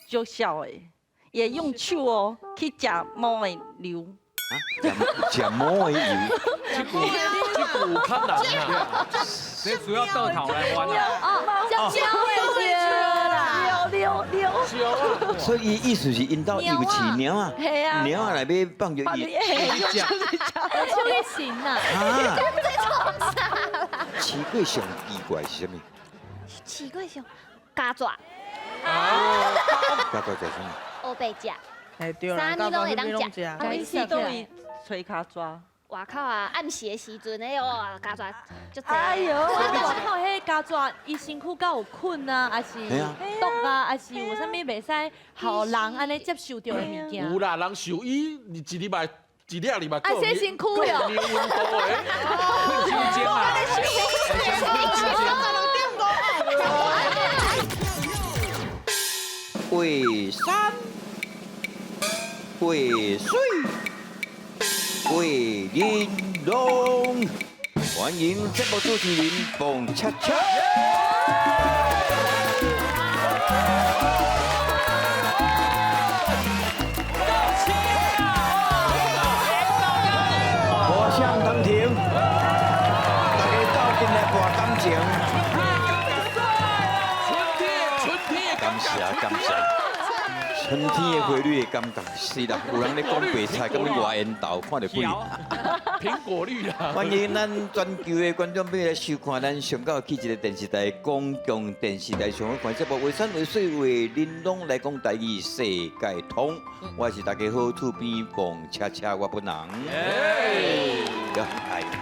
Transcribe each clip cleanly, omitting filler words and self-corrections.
就小诶，也用手哦去食毛的瘤。食毛的油，这股有较难啊，这主要倒头来弯啊。哦，叫会啦，烧啊，所以意思是因兜有饲猫啊，嘿啊，猫啊来要放着伊。就会行啦。啊！奇怪上奇怪是啥物？奇怪熊，嘎爪，大概在什么？欧贝甲，哎对啦，啥物拢会当食食。每次都会吹卡抓。外口啊，暗时的时阵，哎呦，嘎爪就这哎呦，我靠，迄家爪伊身躯敢有菌啊，还是毒啊，还是有啥物袂使互人安尼接受到的物件？有啦，人兽医你一礼拜啊，洗身躯哦，你有运动诶，酒精啊，会山，会水，会玲珑。欢迎节目主持人蹦恰恰。歌声当停，大家斗阵来博感情。春天的感谢感谢。春天的花蕊的感觉是啦，有人咧讲白菜，咁你外烟豆看到鬼。苹果绿啊，欢迎咱全球的观众朋友来收看咱上到去一个电视台公共电视台上嘅节目《为山为水为玲珑》来讲台语世界通。我是大家好厝边蹦恰恰我本人。哎，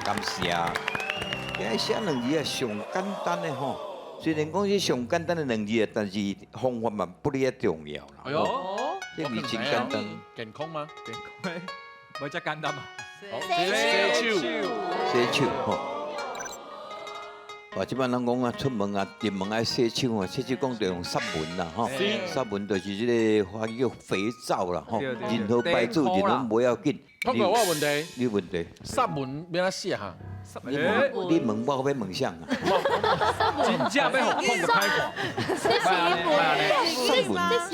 感谢。今日写两字啊，上简单的吼。虽然讲是上简单的两字啊，但是方法嘛不哩重要啦。哎呦，这字真简单。健康吗？无遮简单嘛。洗手，洗手吼。哇，即摆人讲啊，出门啊，进门爱洗手啊，洗手讲就用湿文啦吼。湿文就是即个华语叫肥皂啦吼。任何牌子任何不要紧。碰到我有问题，你有问题？散文要怎写哈？你问我，我要问啥啊？真正要互碰个歹看。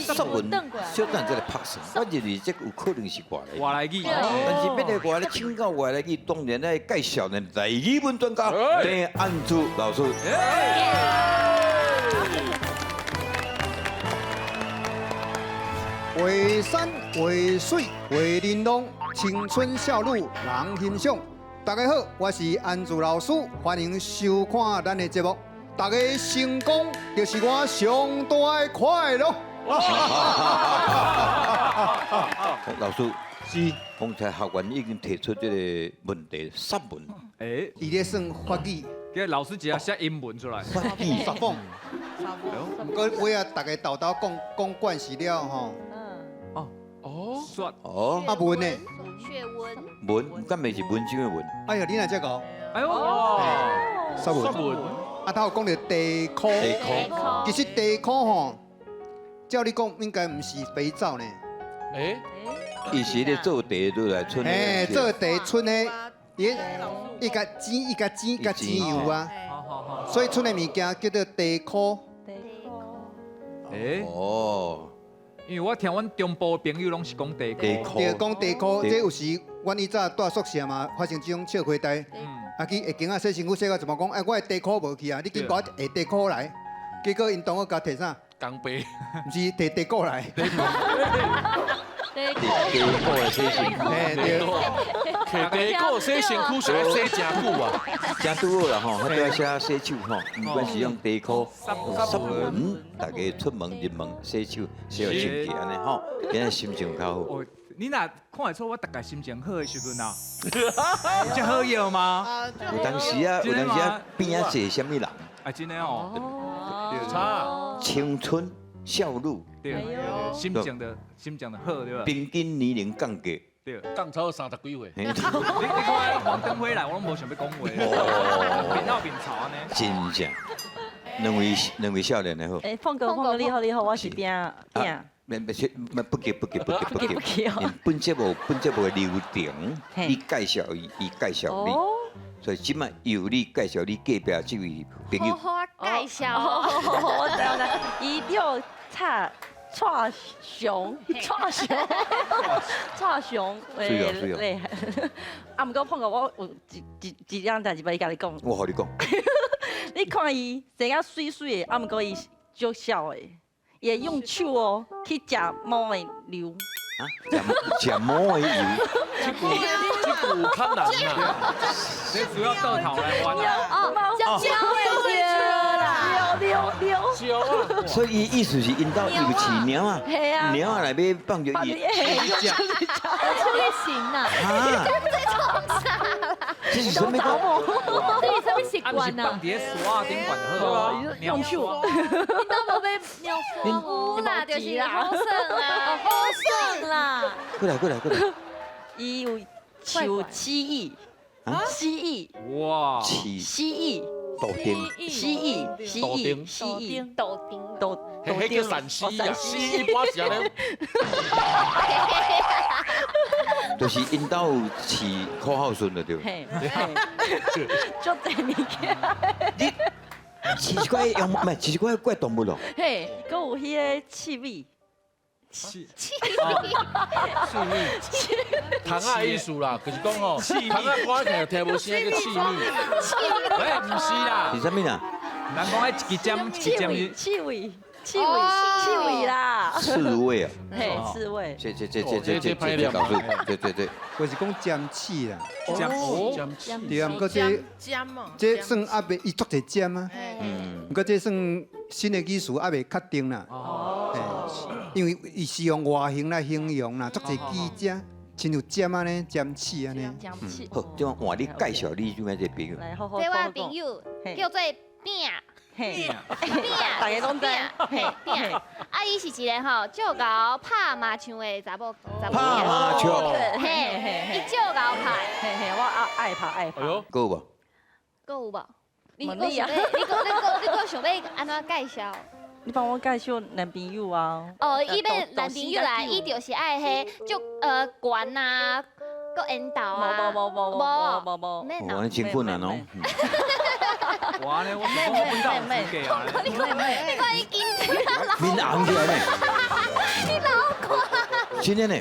湿文，小等再来拍算。我认为这有可能是外来。外来语，但是要来外来请教外来语，当然要介绍咱台语文专家郑安珠老师。为山为水为玲珑，青春少女人欣赏。大家好，我是安珠老师，欢迎收看咱的节目。大家成功就是我上大的快乐。老师，是，刚才学员已经提出这个问题，散文。哎，伊咧算法语，给老师直接写英文出来。法语撒谎。不过尾啊，大家豆豆讲惯势了吼。哦，算哦，啊文呢？血温，文，敢袂是文章的文？哎呀，你哪只个？哎呦，沙文。文，啊，他有讲到地壳。地壳。其实地壳吼，照你讲应该唔是肥皂呢。哎，伊是咧做地都来春。哎，做地春的，伊甲剪甲剪油啊，好好好。所以春的物件叫做地壳。哎，哦，因为我听阮中部的朋友拢是讲地地壳。就讲地壳，这有时阮以早住宿舍嘛，发生这种笑话代。啊去会经啊洗身躯洗到怎么讲？哎，我的地壳无去啊，你紧把下地壳来。结果因同我甲摕啥？钢杯，唔是摕地壳来。地壳的洗身躯，哎对。摕地沟洗身躯，想要洗真久啊。真拄好啦吼，我都要写洗手吼，不管是用地壳、湿文，大家出门入门洗手，洗好清气安尼吼，今日心情较好。哦，你若看得出我大概心情好的时阵啊，这好药吗？有当时啊，有当时啊，边啊坐什么人？啊，真的哦。对，差，青春少女，对，心情的好，对吧？平均年龄降低。对。降超30几岁。你看黄登辉来，我拢无想要讲话，面闹面吵安尼。真正，两位少年的好。哎，凤哥，你好，我是边。不急，不急哦。本节目的流程，你介绍伊介绍你，所以即摆由你介绍你隔壁这位朋友。好介绍。我知，伊叫蔡串熊，串熊，串熊，是哦厉害。啊，毋过碰过我有一样代志要甲你讲，我和你讲，你看伊生啊水水的，啊，毋过伊足少的，伊会用手哦去食毛的瘤。啊，食毛的油，这股较难啊。这主要豆头来玩啊。哦，叫姜会啦，溜，少啊，所以伊意思是因兜有饲鸟啊，嘿啊，鸟啊内面放着伊。出力行呐，啊！这是什么讲？这是什么习啊，不是惯呐放？碟刷顶管的好啊，用手。你都无被尿刷有啦，就是好胜啊，好爽啦！过来！伊有像蜥蜴，啊蜥哇，饲蜴，豆丁，蜥蜴，豆丁，豆迄叫陕西啊，西一般是安尼。就是因兜有饲苦孝顺的对。嘿，足侪物件，你饲一块用，唔係饲一块怪动物咯。嘿，佮有迄个刺猬，糖啊艺术啦，就是讲吼，糖啊歌起来听无声叫气味，喂，不是啦是，啥物啊？人讲迄一针是刺猬啦，刺猬啊！嘿，刺猬，这告诉，对，我是讲尖刺啦，针对啊，毋过这尖哦，这算还袂，伊足侪尖啊，嗯，毋过这算新的技术还袂确定啦。嘿因为伊是用外形来形容啦，足侪机只，亲像尖安尼，尖刺安尼。江刺，好，这样换你介绍你这个朋友。来好好这我讲朋友嘿叫做饼。嘿，饼，大家拢知饼，饼。啊，伊是一个吼，足够拍麻将的查某拍麻将嘿，伊足够拍。嘿，我爱拍。哎呦，够无？搁有无？你问你啊搁想要，你搁想要安怎介绍？你帮我介绍男朋友啊？哦，伊要男朋友啦，伊就是爱迄足悬啊，搁引导啊。无，免我们真困难哦。哇呢，我是讲我本到资格啊，你看伊紧张啦，面红起来呢。你老快。真的呢。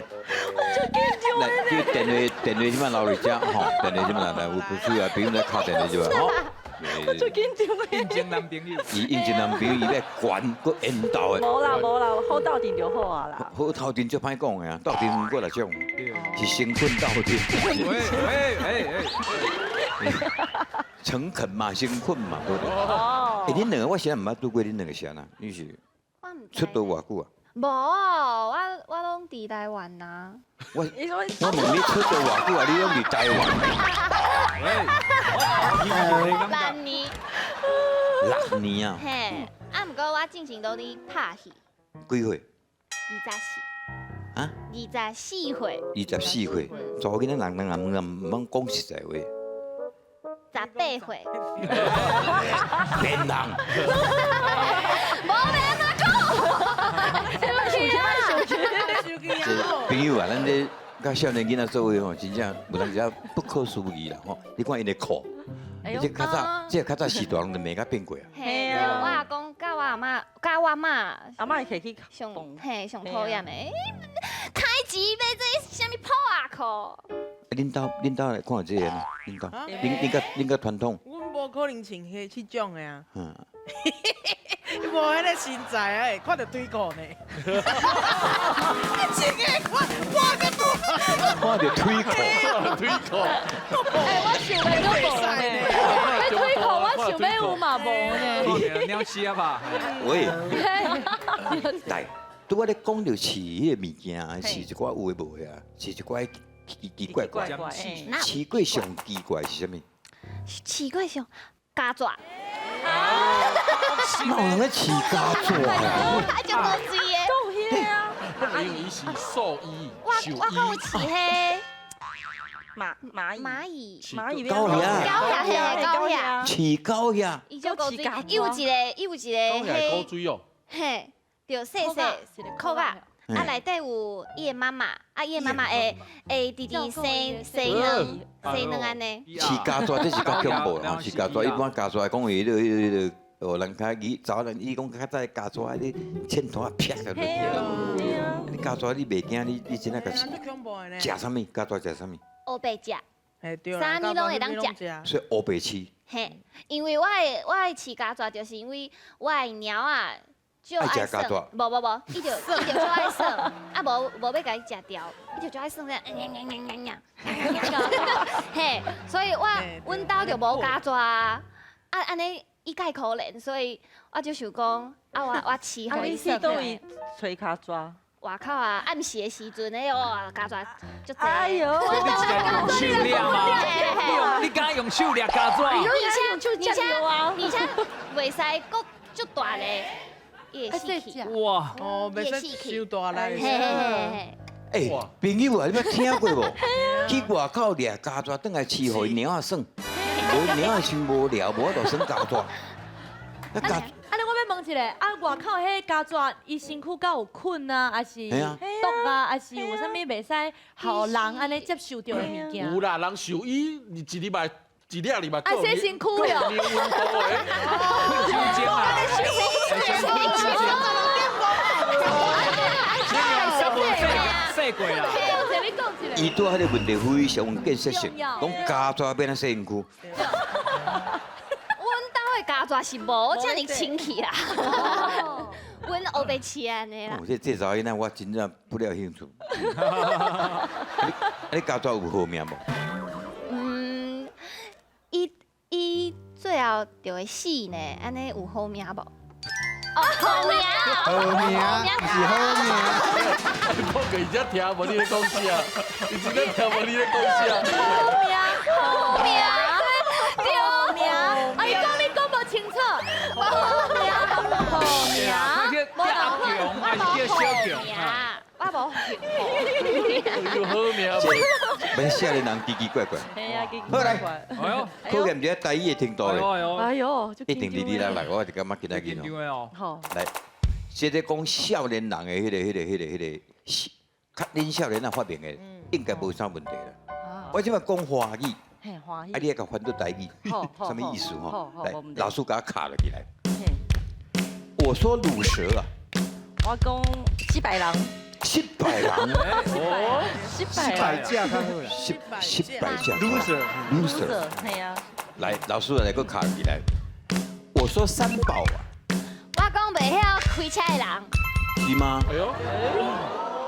来，这电话即摆留伫遮吼，电话即摆来有不需要朋友来敲电话即摆吼。最紧张的。应征男朋友，伊应征男朋友，伊要悬搁引导的。无啦，好斗阵就好啊啦。好头阵足歹讲的啊，斗阵毋过来种，是生困斗阵。喂，诚恳嘛，生困嘛，对不对？哦哎，恁两个我现在毋捌拄过恁两个啥呐？你是出道偌久啊？无，我拢伫台湾呐。我你说问你出道偌久啊？你拢伫台湾6年， 6年啊？嘿，啊，毋过我进前都伫拍戏几岁？ ，24，啊24岁？24岁，查某囡仔人唔通讲实在话， ，18岁，骗人。无免安怎这朋友啊，咱这甲少年囡仔做伙吼，真正有当时啊不可思议啦吼！你看因的裤，这较早，这较早时代拢就未甲变过啊。嘿，我阿公甲我阿嬷，甲我妈阿妈可以去上蹦上讨厌的，开钱买这什么破啊裤？恁兜来看这个呢？恁兜，恁甲传统，阮无可能穿迄种的啊，嗯，无迄个身材啊，会看到腿裤呢。穿个我个肚，看着腿裤，腿裤，我想要都无呢，你推口我想要有嘛无呢？鸟吃吧，喂，来，拄我咧讲着饲迄个物件，饲一寡有诶无诶啊，饲一寡奇奇怪怪，饲过上奇怪是啥物？奇怪上加爪，哪有人咧饲家蛇啊？啊就公鸡的。有迄个啊，那因为伊是兽医、兽我讲有医，饲迄蚂蚁，蚂蚁狗呀狗呀嘿狗呀，饲狗呀，伊就狗水狗饲，伊有一个狗也狗迄，水哦，嘿，就细细裤啊，啊内底有伊的妈妈，啊伊的妈妈会直生卵安尼。饲家蛇这是较恐怖啦，饲家蛇一般家蛇来讲，伊迄个哦，人家早人伊讲较早加抓你凊头撇下落去啊。嘿啊，你加抓你袂惊你真正个最恐怖的呢。食啥物？加抓食啥物？乌白食，哎，对啦，啥物拢会当食所以乌白吃。嘿，因为我会饲家蛇，就是因为我的猫啊，就爱食爱耍家蛇，无，伊就就爱耍，啊无要甲伊食掉，伊就爱耍这嘿，所以阮兜就无家蛇啊，安尼伊介可怜，所以我就想讲，我饲啊，你互伊耍。去倒位吹卡抓？外口啊，暗时的时阵，哎哇，家蛇足多。哎呦，你一个用手掠吗？你敢用手掠家爪？而且袂使搁足大嘞，伊会死去。哇！哦，袂使收大来。嘿嘿嘿嘿，哎，朋友啊，你捌听过无？去外口掠家蛇，等来饲互伊猫仔耍，无猫仔伤无聊，无法度耍家蛇。那家安尼我要问一下，啊，外口迄家蛇，伊身躯敢有菌啊，还是嘿啊毒啊，还是有啥物袂使互人安尼接受到的物件？有啦，人受伊一礼拜一粒礼拜啊，洗身躯哦，你温度诶，手精啊！洗过啦。我听你讲一伊下。拄迄个问题非常有建设性，讲家蛇变啊洗身躯。阮兜的家蛇是无遮尔清气啦。阮乌白饲安尼啦哦，。这查某囡仔我真正不了兴趣。你家蛇有好命无？嗯，伊最后就会死呢，安尼有好命无？哦，好命。好命是好命。你讲个伊只听无你咧讲啥？伊真正听无你咧讲啥？好命。好命，啊，你讲无清楚，好命，好命，叫阿强还是叫小强？我无有好命无？免少年人奇奇怪怪。嘿啊，奇奇好来怪怪。哎呦，考验一下台语的程度咧，哎呦，哎呦，就一定你来，我就感觉今仔日紧张哦。的哦。好，来，现在讲少年人的迄个，较恁少年人发明的，应该无啥问题啦。我即摆讲华语，嘿，欢喜啊，。你也甲翻到台语，好好什么意思好吼？好，来无问，题老师给他卡了起来。嘿，我说乳蛇啊我讲700人，700人，哦， ，700人架较好啦。 700架 loser， 嘿啊，来，老师来个卡起来。我说三宝啊，我讲袂晓开车的人，是吗？哎呦，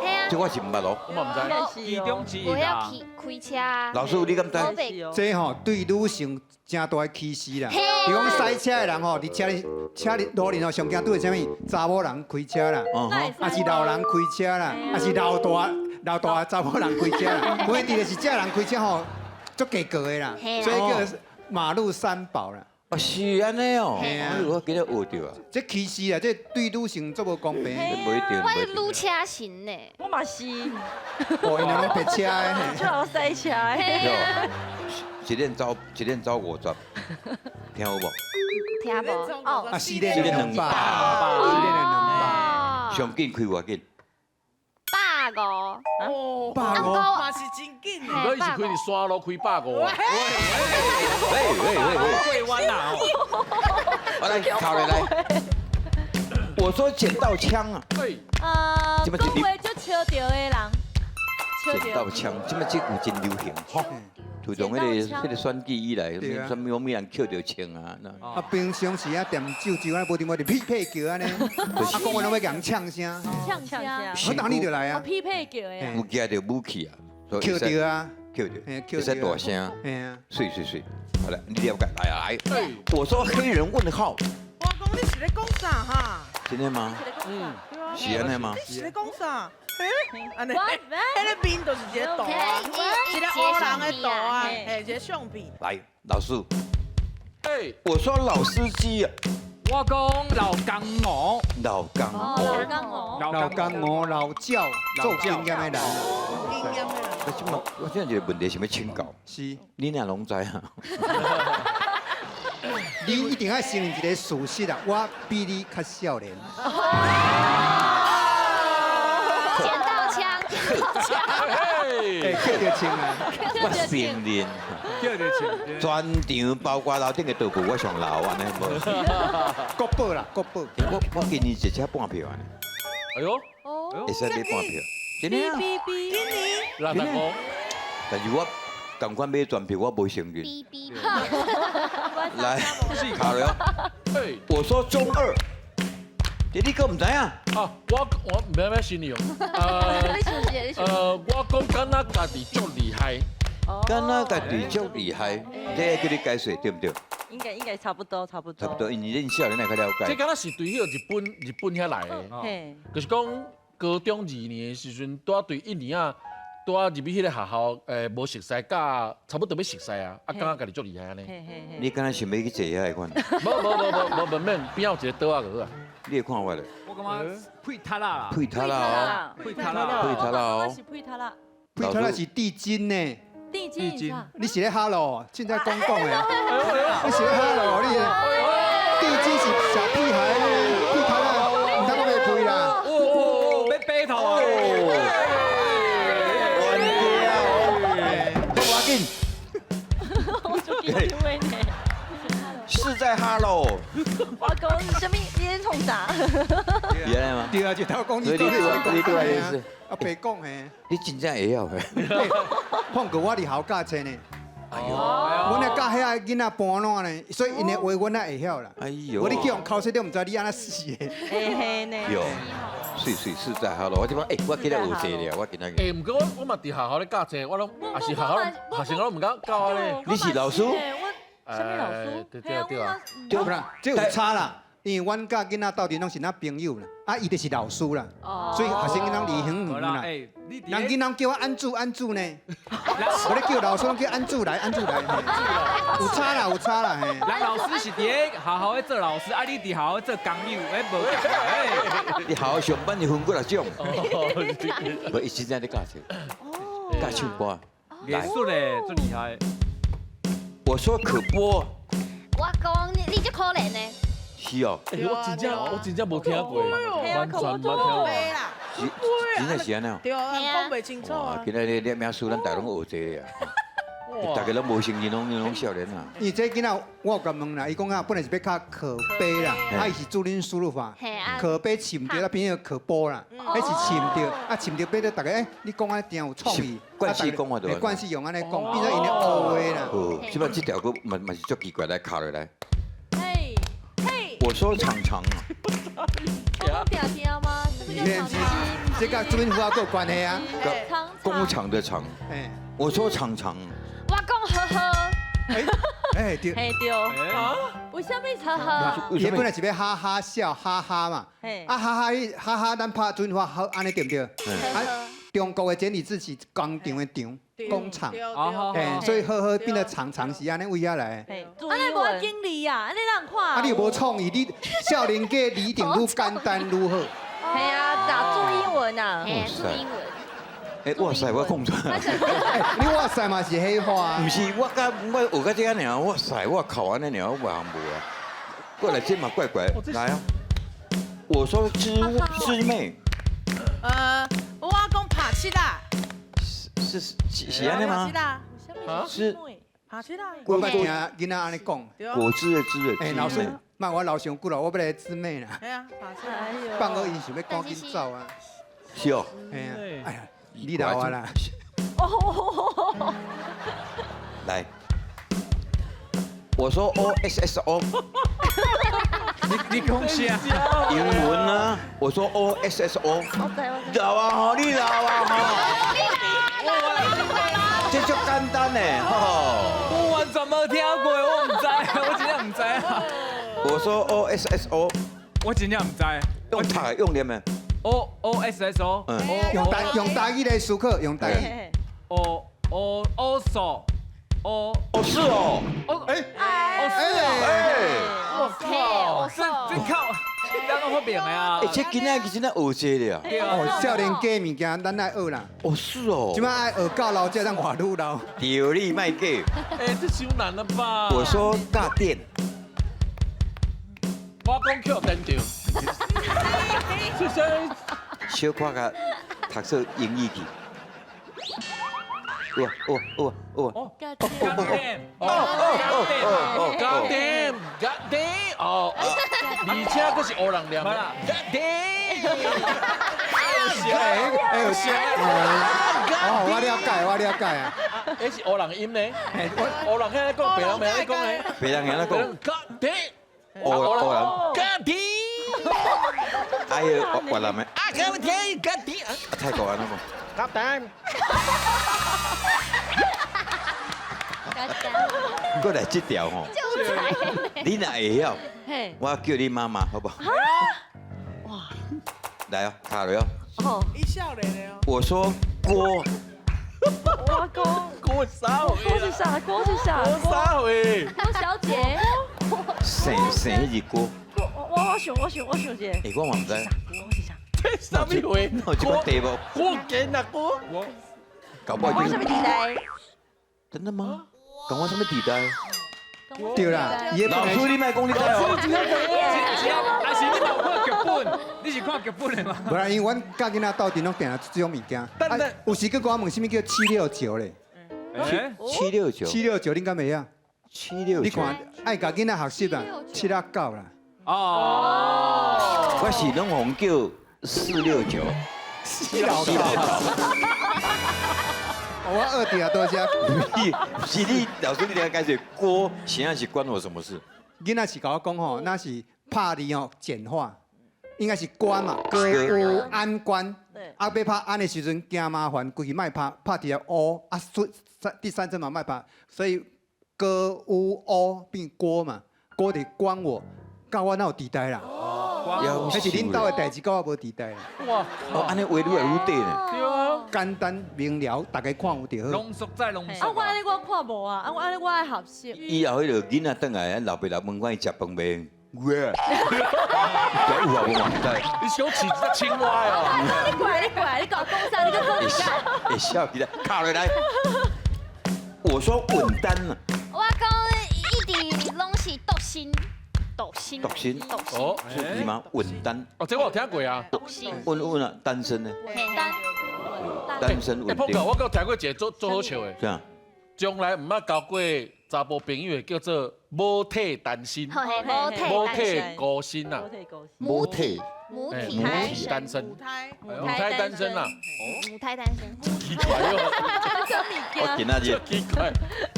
嘿啊这，我是唔捌咯。我嘛唔知。其中之一袂晓啦。开车。老师，你敢知？我袂这吼对女性真大的歧视啦。嘿比如讲赛车的人吼，伫车路面吼上惊对啥物？查某人开车啦，哦吼，还是老人开车啦，还是老大查某人开车啦。关键就是这人开车吼，足价格的啦，嘿啦所以叫马路三宝啦。啊是安尼哦。嘿啊哎呦我今日学到啊，这歧视啊，这对女性足无公平。不一定，我是不一定女。车型呢。我嘛是，哦，因为拢白车的。就好赛车的。嘿啊，一练走50，听有无？听无？哦啊，4练200，4练200。哦，上紧开偌紧？ 150。哦， 150嘛是真紧的。我伊是开伫山路开150啊。过弯啦哦。我来考你来。我说捡到枪啊，对，讲话就笑着的人，捡到枪，即摆这有真流行吼。自从迄个选举以来，对啊什么物人捡到枪啊？那啊，平常时啊，点酒安尼无定无就匹配叫安尼，啊，讲话拢要讲呛声，呛声，我哪里就来啊？我匹配叫的啊。有夹着武器啊，所以扣着啊，捡着，嘿会使大声，嘿啊，碎。好了，你了解来啊来。对，我说黑人问号，我讲你是咧讲啥哈？真的吗？嗯，是安尼吗？你是咧讲啥？安尼，我迄个面就是一个图啊，一个乌人的图啊，嘿，一个相片。来，老师，哎，我说老司机啊，我讲老江湖，老江哦，湖。刚哦，老干我老教做经验的人，经验的人。我现在一个问题想要请教，是，你俩拢知啊？你一定要承认一个事实啊，我比你较少年。捡到枪，捡到枪。嘿，叫着穿啊，我承认，叫着穿。全场包括楼顶的道具，我上老安尼无。国宝啦，国宝。我今年一车半票安尼，哎呦，会使买半票，真的啊。让他讲，但是我赶快买全票，我无承认。哔哔，来，考了，嘿，我说中二，你个唔知啊？啊，我唔要信你哦。你是不是？你是不是？我讲敢若家己足厉害，敢若家己足厉害，这叫你解释对不对？应该差不多，差不多。差不多，因为恁少年来较了解。这敢若是对迄个日本遐来的。嘿，就是讲高中2年的时阵，拄对1年啊，拄入去迄个学校，无熟悉，甲差不多要熟悉啊，啊，感觉家己足厉害安尼。嘿嘿嘿。你敢若想要去坐遐款？无免，边有一个桌啊个啊。你会看我咧？我感觉配塔啦，配塔啦配塔啦，配塔啦哦是配塔啦，配头那是地精呢，地基啊，你是咧哈喽？现在公共的，你是咧哈喽？你地精是小屁孩呢，配头啦，唔通我袂配啦。哦，要白头啊！我要紧，我就给你位呢。是在哈喽，我讲什么？你在冲啥？原来吗？对啊，就头讲所以你对我的意思，啊，白讲嘿，你真正会晓嘿？放过我伫校教册呢，哎呦，阮咧教遐囡仔搬烂呢，所以因的话阮也会晓啦。哎呦，我你叫用考试，你唔知你安那死的。嘿嘿呢。有，是在哈喽。我即摆，我今日学这了，我今日。毋过我嘛伫学校咧教册，我拢也是学校学生我拢毋敢教啊咧。你是老师？什么老师？对啊。对不啦？这有差啦，因为阮甲囡仔到底拢是咱朋友啦，啊，伊就是老师啦，所以学生囡仔离远远啦。哎，你人囡仔叫我安住呢，我咧叫老师叫安住来，有差啦，嘿。人老师是伫咧学校咧做老师，啊，你伫学校做工友，哎，无共哎。你好好上班，你分过来种。我一直在咧教册，教唱歌。艺术咧，最厉害。我说可播，我讲你就可怜呢。是哦，我真正无听过，完全冇听过。杯啦，真的是安尼哦。对啊，讲袂清楚哇啊，。今仔日念名书，咱大拢学这啊。大家拢无成年，拢少年啊。因为这囡仔我有甲问啦，伊讲啊，本来是要考可悲啦，啊，伊是注音输入法，可悲침着，啊变成可播啦，迄是침着，啊침着变做大家，你讲安定有创意，惯系讲话对。惯系用安尼讲，变做因咧学话啦。哦，即摆这条歌嘛是足奇怪，来考落来。嘿，嘿，我说常常，我讲听听吗？是不是是常常？这甲注音符号有关系啊。常工厂的厂。哎我说常常，我讲呵呵，哎对，嘿对。为什么呵呵？伊本来是要哈哈笑哈哈嘛，嘿。啊哈哈，咱拍注音符号好安尼对不对？啊，中国的简体字是工厂的厂，工厂。哎，所以呵呵变得常常是安尼为遐来。嘿，注安尼无英文。经理啊，安尼让看。啊，你有无创意？你少年家理定愈简单愈好。嘿啊，打注英文啊。嘿，注英文。哎，哇塞，我讲出来。你哇塞嘛是黑话不。是，我学到这样尔，哇塞，我靠安尼尔，我无啊。过来这嘛怪怪，来啊！我说师妹，我讲拍七啦，是安尼吗？是拍七啦，我捌听囡仔安尼讲。对啊，果汁的汁的哎，老师汁妹。，妈我老上久了，我要来姊妹啦。哎呀，拍七啦，放个音想要赶紧走啊。是哦。哎呀，哎呀，你老啊啦。来，我说 OSSO 你讲啥？英文呢？我说 OSSO 我知。老啊吼，你老啊吼，这足简单的吼。我完全没听过，我唔知，我真正唔知啊。我说 OSSO 我真正唔知。用读的用念的， OSSO。用台语来思考，用台语。嘿。also。哦是哦，哎哎，真靠，咱拢好明的啊哎，。这今仔真仔学这了。哦，少年家物件咱爱学啦。哦是哦即，摆爱学到老，才咱活愈老。有理卖假。哎，这太难了吧？我说大便，我讲扣电掉。这些小可甲读说英语去。哇，哦，干干爹，God damn，God damn，哦，而且佫是黑人念的，God damn，哎有声，哦，我了解啊，迄是黑人音呢，黑人遐讲，白人袂讲呢，别人安尼讲， God damn，黑人， God damn，哎呦，越南的，啊，God damn，God damn，泰國安尼講， God damn，我來這條吼，你若會曉，嘿，我叫你媽媽好不好？哇，來哦，卡落哦，哦，一笑脸的哦。我說郭，我講郭啥回郭是啥？郭是啥？郭啥回？郭小姐，姓迄字郭，我想者，誒，我嘛唔知，郭是啥？这啥物回？我這個題目，郭健啊郭，搞不好郭什麼就地帶？真的嗎？講我什麼地帶？对啦，伊老師你莫講你知哦，只要啊是你冇看劇本，你是看劇本的嗎？无啦，因为阮甲囡仔斗阵拢定下这种物件。但有时佫我问什么叫769咧哎， 769， ？769恁敢袂晓？你看769，爱甲囡仔学习啦，769啦。哦，我是攏紅叫469。我二弟啊，多谢。是你老師，你了解是郭，显然是關我什麼事？囡仔是甲我讲吼，那是拍字哦简化，应该是关嘛，歌有安关。对啊，要拍安的时阵惊麻烦，规矩卖拍第O啊，第三声嘛卖拍，所以歌有 O 变郭嘛，郭得关我，甲我哪有地带啦？要那是恁兜的代志，甲我无地带啦。哇，哦，安尼话愈来愈对呢。对啊，简单明了，大家看有就好。濃縮再濃啊，縮我安尼我看無啊，啊，我安尼我愛學習。以後迄個囡仔轉來，老爸老問我伊食飯未？有啊，有啊，我唔知。你想饲只青蛙哦？你過來，你過來，你搞公司，你個做會笑，會笑起來，卡落來。我說穩單了，我講一直攏是獨身，獨身哦，是嗎？穩單，哦，這個我有聽過啊。穩穩啊，單身呢？單身穩碰到定，我有聽過一個做好笑的，這樣。將來唔捌交過查甫朋友的叫做母體單身，好嘿，母體母體單身，孤身啊，母體，母哎體單身，單身母，胎，母胎單身啊，母胎單身，奇怪哦，我今仔日奇怪，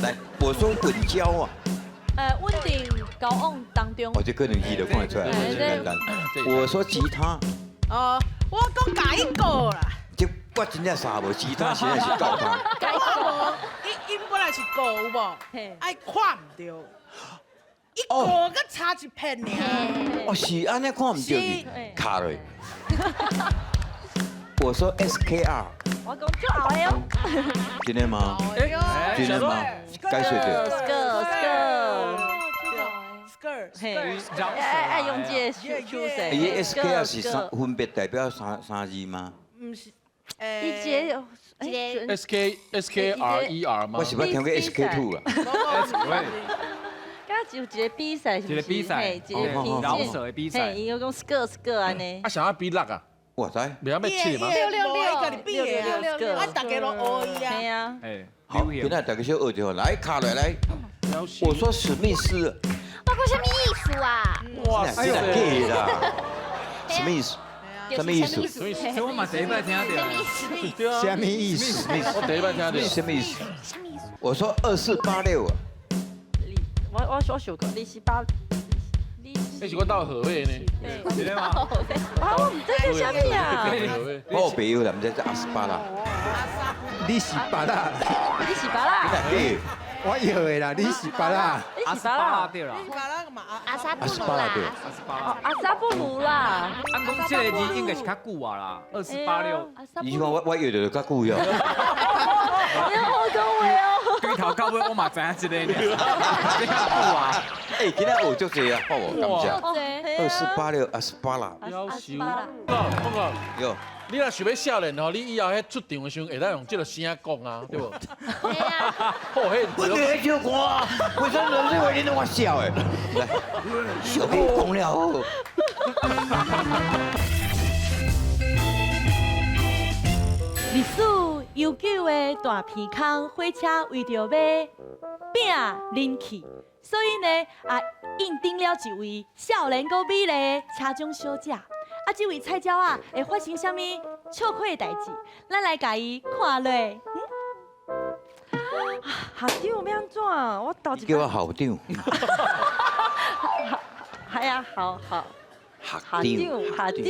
來，我說穩交啊，穩定交往當中我，就可能記得看得出來，很簡單。我說吉他，哦，我講改過啦，就我真正傻無，吉他現在是教他。我無，音本來是過有無？嘿，愛看唔到，一過個差一片爾。哦，是安尼看唔到是你卡落。我說 SKR，我講最後的哦真的嗎？哎真的嗎？該說的。 ，skirt，嘿，skirt，愛用這個手勢。伊 SKR 是分別代表三字嗎？唔是，伊這有一個 SKRER 嗎我？是捌聽過 SK2 啊。剛有一個比賽，是不是？一個比賽嘿一個比哦饒舌的比賽嘿，伊個講 skirt 安尼啊，。想要比六啊？我知。袂曉要七嗎？ 666，跟你比的啊，啊，大家都學伊啊。嘿啊，哎，好，今仔大家小學就好，來卡落來。我說史密斯，我講什麼意思啊？哇這哪假啦？什麼意思？什麼意思？什麼意思？所以我嘛第一擺聽到。對啊，什麼意思？我第一擺聽到。什麼意思？我說2486啊。我想講你是把，那是我到河尾呢。是的嗎？啊，我唔知這是啥物啊？河尾。我朋友啦，唔知做28啦。你是白啦，你是巴啦？你我以為啦，你是白啦。你阿斯巴是巴啦？對啦，你把那個嘛，阿薩布魯28啦對。啦，阿斯巴哦，阿薩布魯啦。按講這個字應該是較久啊啦，286，你看我以為就較久了。你好講話哦。對頭到尾我嘛知影這個呢，比較久啊。哎，今仔學足濟啊，好無？感謝。對2486啦，夭壽。啦。講講，喲，你若想要少年吼，你以後迄出場的時候，會當用這個聲講啊，對無？對啊，好，迄我對迄首歌，為什麼是為你我笑誒？來，小弟講了後。歷史悠久的大片空火车为着要饼拎去，所以呢应订了一位少年够美丽的车中小姐。这位菜鸟啊会发生什么笑亏的代志？咱来甲伊看落。校长要安怎？我头一叫我校长，系啊，好。校校长要安怎？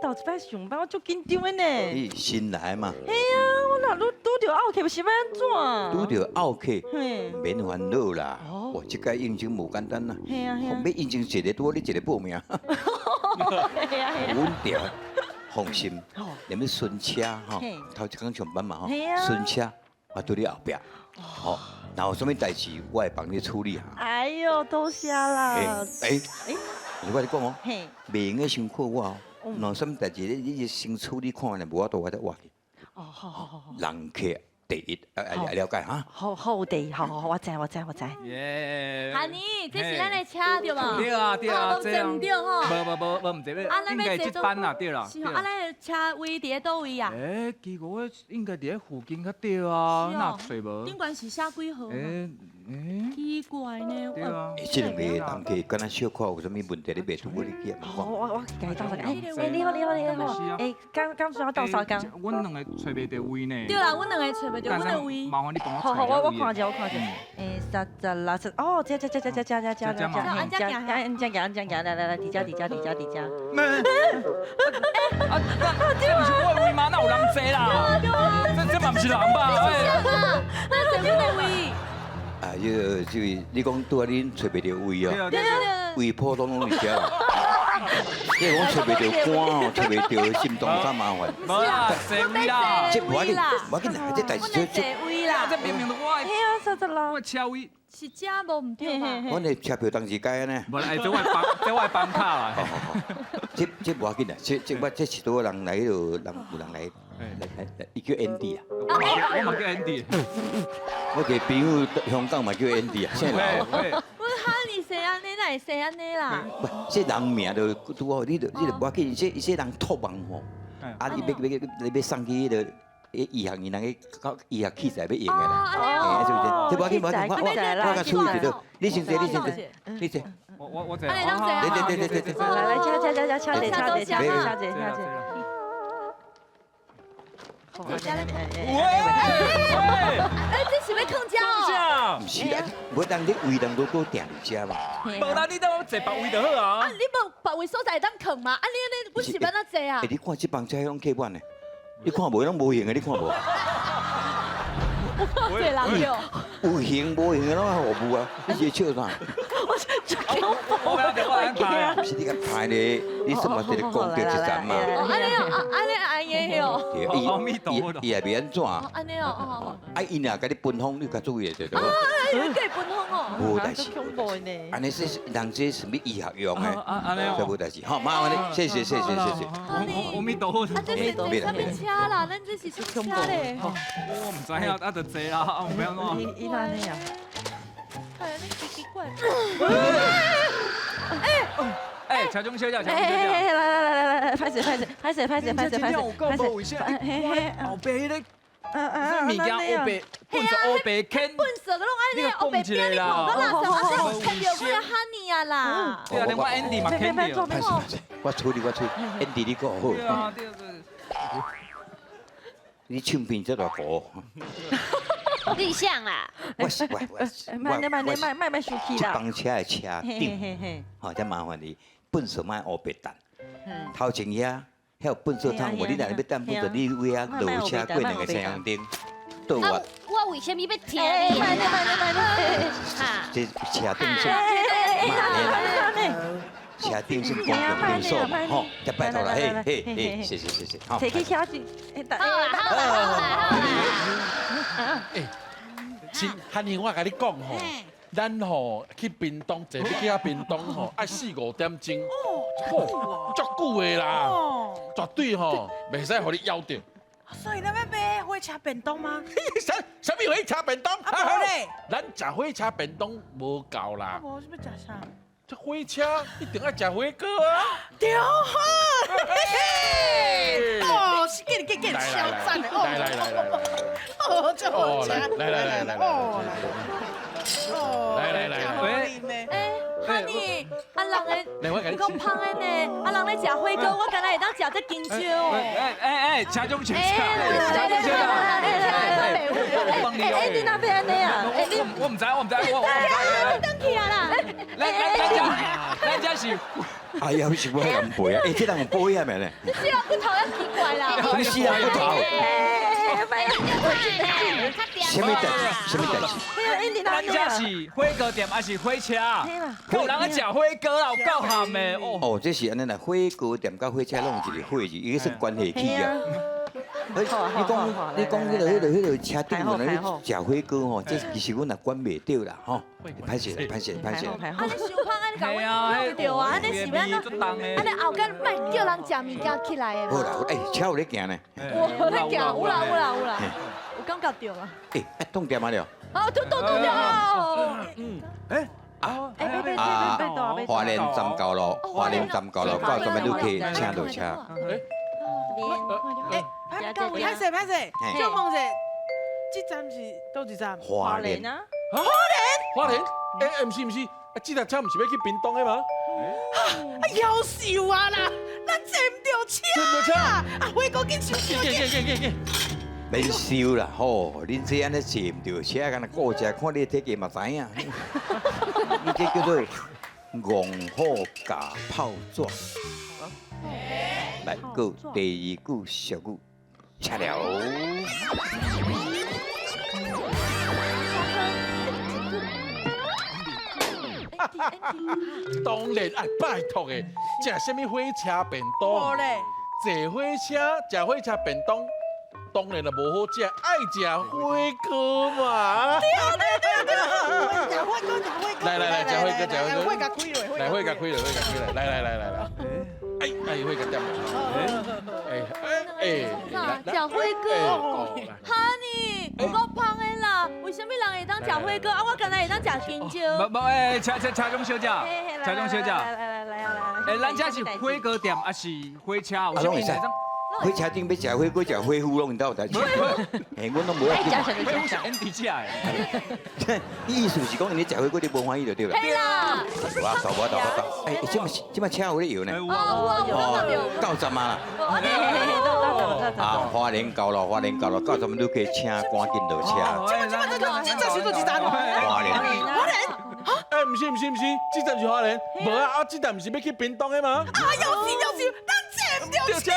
头一摆上班，我足紧张的呢。你新来嘛，嘿啊，我若拄着拗客，是要安怎？拄着拗客，嘿，免烦恼啦。哦哇，这届应征无简单啦，嘿啊，要应征一个多，你一个报名，嘿啊，稳定，放心。哦，连要顺车吼嘿，头一天上班嘛吼嘿，啊顺车我伫你后壁，吼，若有啥物代志，我会帮你处理下。哎呦，多谢啦。我跟你讲哦，嘿，袂用个伤靠我哦。嗯若什物代志，你先处理看咧，无我我再活去。哦，好，人客第一，了解哈。好地，好，我知。耶！哈尼，这是咱的车对吗？对啊，这样。唔对吼。无唔对，应该这班啦，对啦。是吼，咱的车位伫咧倒位啊？奇怪，应该伫咧附近较对啊，哪找无？顶管是写几号？奇怪呢。对啊。这两个人客敢若小可有啥物问题，你袂拄我你记嘛？我甲伊斗相共。你好。刚需要斗相共。阮两个找袂到位呢。对啦，阮两个找袂到阮的位。麻烦你帮我好，找我看者。30、60，哦，这，来，这不是我的位吗？哪有人坐啦？这嘛不是人吧？那是阮的位。啊，这位，你讲拄仔恁找袂到位哦，对。位普通拢是遮啦。你讲找袂到肝哦，找袂到心脏较麻烦。无啦，坐位啦。这无要紧，啦，这代志坐位啦。这明明都我嘿啊，30我车位。是遮无唔对嘛？阮的车票当时改呢。无啦，这我办卡啦。好，这无要紧啦，这是多人来有人来，伊叫 Andy 啊。我嘛叫 Andy。我个朋友香港嘛叫 Andy 啊，姓老。我哈你谁安尼，哪会谁安尼啦？不，这人名就拄好，你就无要紧，这人托梦吼，啊，你要送去迄个医学院人个医学器材要用的啦，是不是？这无要紧，我甲处理得到。你先坐，你坐。我坐。安尼当坐啊？对。来，掐者。这是要放遮哦？不是啊，无当你位人都定伫遮嘛。无啦，你等我坐别位就好啊。你无别位所在当放嘛？你阮是要哪坐啊？你看这帮车拢客满的，你看无拢无型的，你看无？坐人哟。有型无型的拢服务啊，你是笑啥？我不是你个拍咧，你什么在咧讲叫一站嘛？安尼哟。伊也袂安怎？安尼哦。啊，伊若甲你分封，你甲注意就对。你给分封哦。无代志。恐怖呢。安尼是人这什么医学用的？安尼哦。无代志，好，麻烦你，谢谢。阿弥陀佛。这是坐什么车啦？咱这是什么车咧？我唔知影，就坐啦，唔要怎。伊哪尼啊？哎，你奇怪。车中小姐，来，拍摄。后背迄个，物件黑白，混着黑白啃。笨色都拢安尼，黑白边你看到哪上啊？这牵着我的哈尼啊啦！对啊，连我 Andy 嘛牵着。拍摄，我处理，Andy 你讲好。对啊，对。你唱片这大个。立项啦。我卖生气啦。这帮车的车顶，吼，再麻烦你，粪扫卖黑白蛋。头前遐有粪扫桶，无你若要等粪扫，你为遐落车过两个太阳灯，倒我为什么要听你？这车顶上，车顶上公共粪扫嘛，吼，再拜托啦，嘿，谢，好。摕去车子，汉尼，我甲你讲吼，咱吼去屏东坐飞机啊，屏东吼爱4-5点钟，哦，足久的啦，绝对吼袂使互你夭着。所以咱要买火车便当吗？什么火车便当？啊，无咧，咱食火车便当无够啦。无是要食啥？这火车一定要食火锅啊！对好，哦，是给超赞的哦。哦，这好吃。哈尼，啊人的讲胖的呢，啊人咧食火锅，我敢若会当食这金蕉。家中请哎，你那边呢啊？我唔知，我登去啊啦！咱家是哎呀，是我人背啊！这人有保险的呢，你死人骨头要奇怪啦！什么死人骨头？什么代志？什么代志？咱家是火锅店还是火车？有人咧食火锅啦，有够咸的哦。哦，这是安尼啦，火锅店甲火车拢有一个火字，伊个算关系器啊。你讲迄个车顶有人食火锅吼，这其实阮也管袂着啦吼。歹势。啊，你想胖啊，你甲我对啊，安尼是要安尼后间卖叫人食物件起来的好啦，车有咧行呢。我咧行，有啦，有感觉到啊。冻点嘛了。哦，都花莲站高路，到这边就可以请到车。拍摄，就问者，这站是倒一站？花莲啊，花莲，唔是，这台车唔是要去屏东的吗？夭寿啊啦，咱坐唔到车啊！火锅紧收收。免收啦，吼！恁这安尼坐唔到车，敢若顾车，看你体格嘛知影。你这叫做戆好假泡纸。来，个第二句小句，吃了。当然爱拜托的，食什么火车便当？坐火车，食火车便当，当然就无好食，爱食火锅嘛。食火锅。来，食火锅。火甲开落，来，火甲开落，来。哎，火甲点食火锅，哈尼，我胖的啦，为什么人会当食火锅啊？我敢若会当食香蕉。车中小姐，来，咱家是火锅店还是火车？有啥物事？火车顶要食火锅，食火锅拢有代志。阮拢无要紧。火锅是 Andy 食的。意思是讲，你食火锅你无欢喜就对了。嘿啦，我到。这车有咧摇呢。到站嘛。花莲到了，到站都可以请赶紧落车。这是几站？花莲。唔是，这站是花莲，无啊，这站唔是要去屏东的吗？夭寿，咱坐唔到车啊！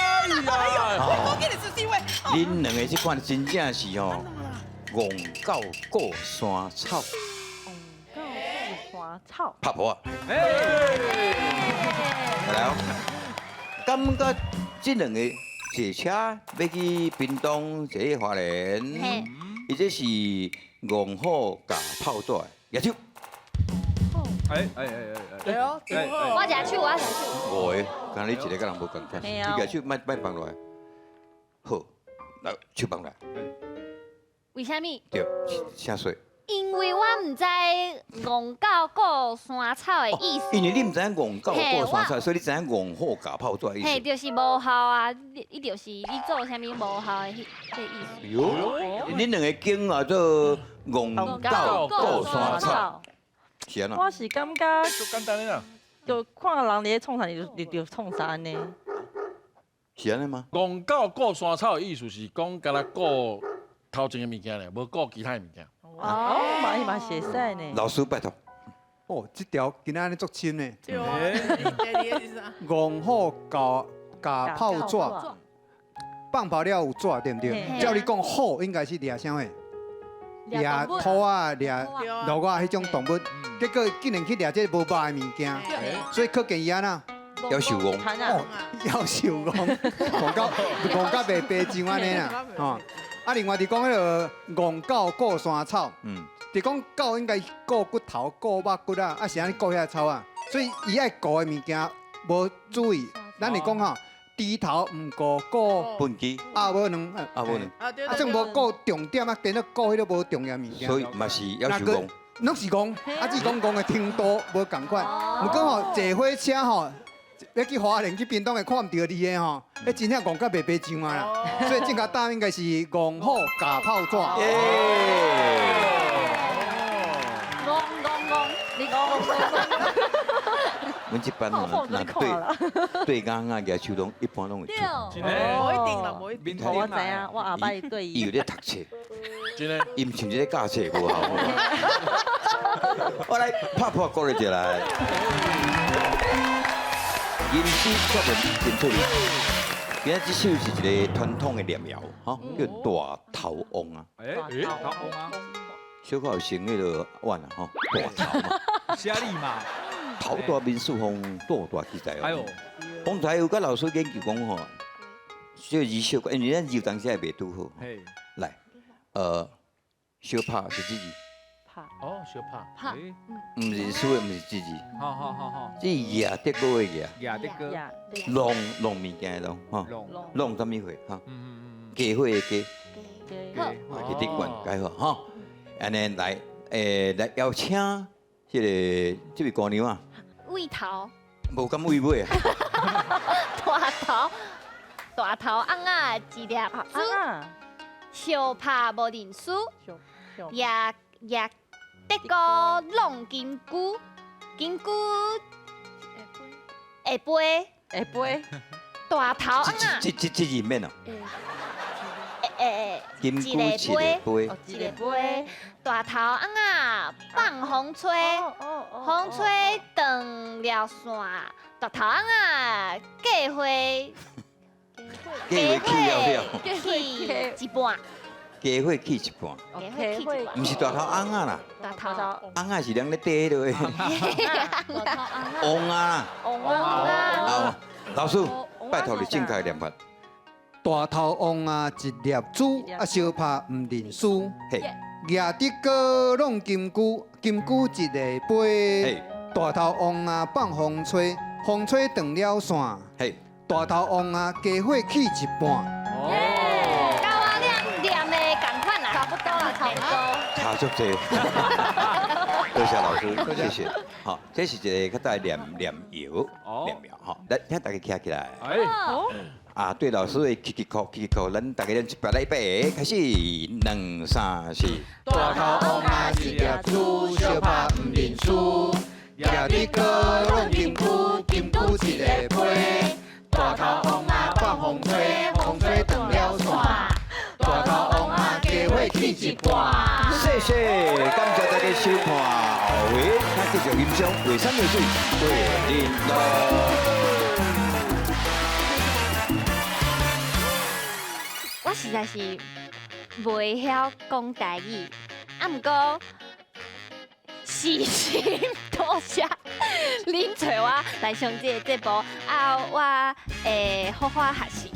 火锅紧来收收的。恁两个这款真正是吼，戆到过山草。草，拍婆。来哦，感觉这两个坐车要去屏东，坐去花莲，伊这是戆好加泡纸的野手。我食手。五个，刚你一个甲人无共款，你野手卖放落来，好，来手放来，为虾米？对，啥水？因为我唔知戆到过山草的意思。因为你唔知影戆到过山草，所以你知影戆好加泡纸的意思。嘿，就是无效啊！伊就是你做啥物无效的迄个意思。哟，恁两个经啊做戆到过山草，是安怎？我是感觉就简单的啦。就看人伫咧创啥，你就创啥呢？是安尼吗？戆到过山草的意思是讲，敢若过头前的物件咧，无过其他的物件。嘛写晒呢。老师拜托。哦，这条今仔日足深呢。对啊，戆好加泡纸，放炮了有纸对不对？照你讲好，应该是掠啥货？掠土啊，掠鹿啊，迄种动物。结果竟然去掠这无肉的物件，所以可见伊安那要受戆。哦，要受戆，戆到白白像安尼啦，吼。啊，另外伫讲迄个戆狗顾山草，伫讲狗应该顾骨头、顾肉骨啊，啊是安尼顾遐草啊，所以伊爱顾的物件无注意，咱是讲吼，低头唔顾粪机，无能，啊种无顾重点啊，变到顾迄个无重要物件，所以嘛是要受戆。拢是戆，啊只讲戆的程度无共款，毋过吼坐火车吼。要去花莲去屏东的看唔到你的吼，迄真正戆甲袂白上啊啦。所以正确答案应该是戆虎假炮纸。耶！你讲阮这班好若对啱啊，举手拢一般拢会出。真的，无一定啦，无一定。我知影，我后摆对伊伊有咧读册，真的。伊毋像这个教册无效。我来拍鼓鼓励一来。吟诗作文真出力。今仔这首是一个传统的念谣，吼，叫大头翁啊。哎，好红啊，小可有成迄个碗啊，吼，大头嘛，虾米嘛，头大面树风，大大记载哎呦哦。，方才有甲老师研究讲吼，小字小，因为咱字当时也袂拄好。嘿，来，小拍是几字？怕哦，小怕。怕哎，毋是书的，毋是字字，好好好好，这野得过的野，亚的哥，呀，弄物件的弄，吼，龙，弄什么货？哈，嗯，家伙的家，好啊，一定管改好哈。安尼来，来邀请这个这位姑娘啊，胃头，无咁位尾啊，大头翁仔一粒珠，啊，小拍无认输，小也得个弄金菇，金菇下杯，会飞，大头翁仔，这字面哦，金一菇一个杯，一个杯，大头翁仔放风吹，风吹断了线，大头翁仔过会。家伙起了了，起一半，家伙起一半，，OK，会毋是大头翁啊啦，大头翁啊是人咧缀落的，翁啊啦，好，老师拜托你正确念法，大头翁啊，一粒珠，啊，小拍毋认输。嘿，野的歌弄金菇，金菇一个杯嘿。大头翁啊，放风吹，风吹断了线。嘿。大头翁啊，家伙起一半。哦，甲我念的共款啦，差不多啦，差不多。差足济，多谢老师，谢谢。好，这是一个较大念谣，念谣哈。来，请大家站起来。哎，啊，对老师的起口，咱大家练一百来杯，开始，两三四。大头翁啊，一粒珠，小拍毋认输。野的歌弄金菇，金菇一个杯。大头翁啊，放风吹，风吹断了线。大头翁啊，家伙起一半。谢谢，感谢大家收看后回，咱继续欣赏《画山流水画玲珑》。我实在是袂晓讲台语，啊，毋过细心多谢恁找我来上这个节目，啊，我会好好学习，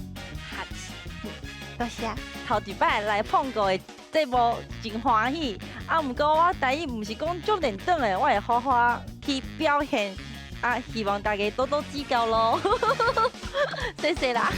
多谢。头一摆来碰过的节目真欢喜，啊，毋过我台语毋是讲足认真的，我会好好去表现，啊，希望大家多多指教咯，谢谢啦。